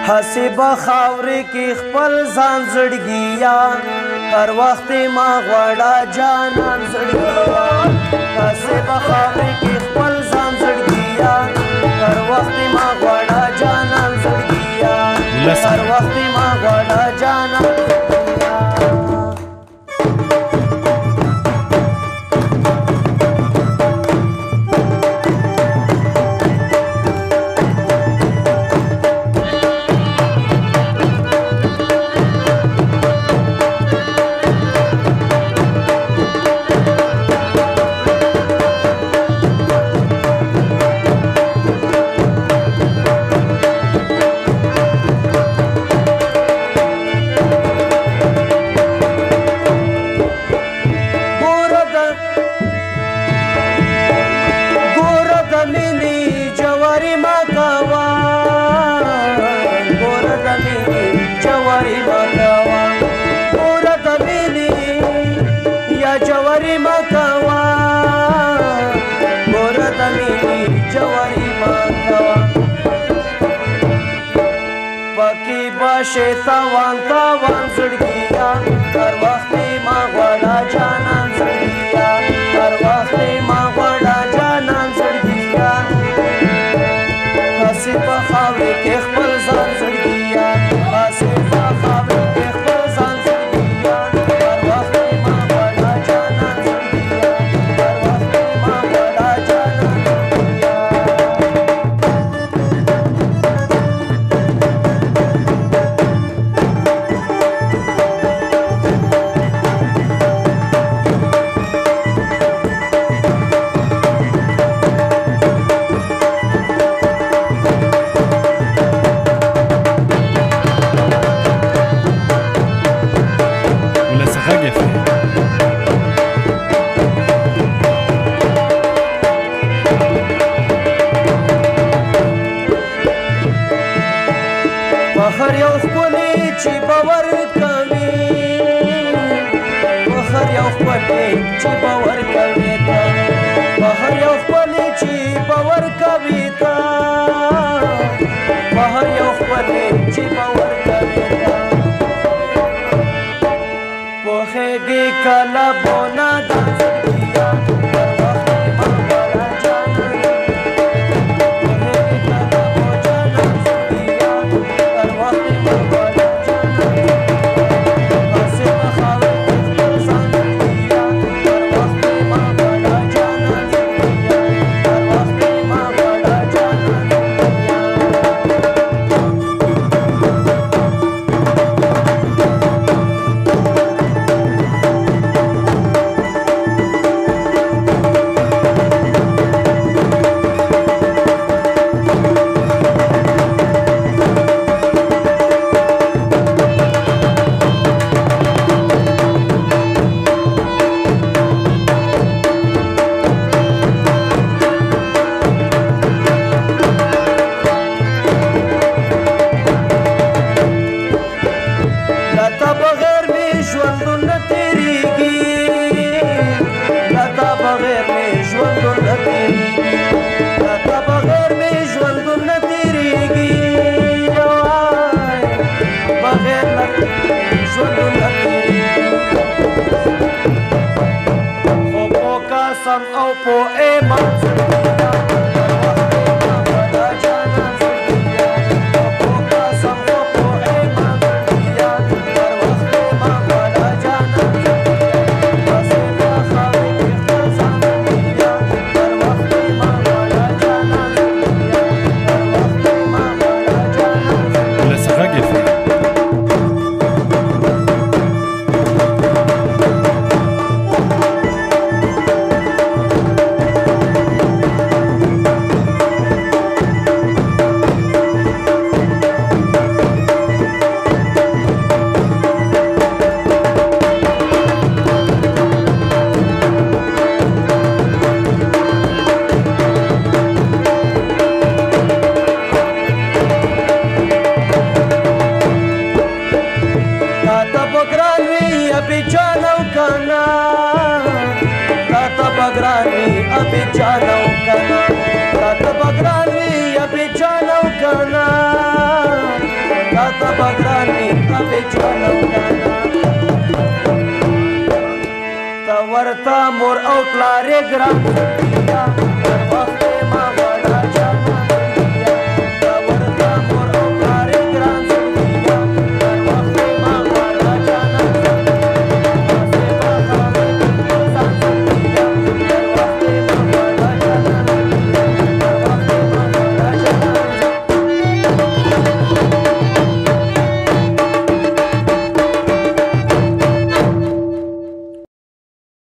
هسې به خاورې کې خپل ځان زړګیا هر وخت ما غواړه جانان زړګیا هسې به خاورې کې خپل ځان زړګیا هر وخت ما غواړه جانان زړګیا هر وخت ما غواړه جانان جواری مکوا ګور د مینې جواری مکوا پکې باشه تاوان تاوان زړګیا هر وخت ما غواړه جانان زړګیا هر وخت ما غواړه جانان زړګیا هسې په خاورې کې خپل ځان زړګیا هسې په خاورې کې خپل ځان زړګیا هر وخت هر یو خپلې چې باور کوي هر یو خپلې چې باور کوي هر یو خپلې چې باور کوي هر یو خپلې چې باور کوي پوهېږي کله بونه د زړګیا او په ایمان زړګیا ته به ګران وي ابې جانه ورانه ته ورته مور او پلار یې ګران زړګي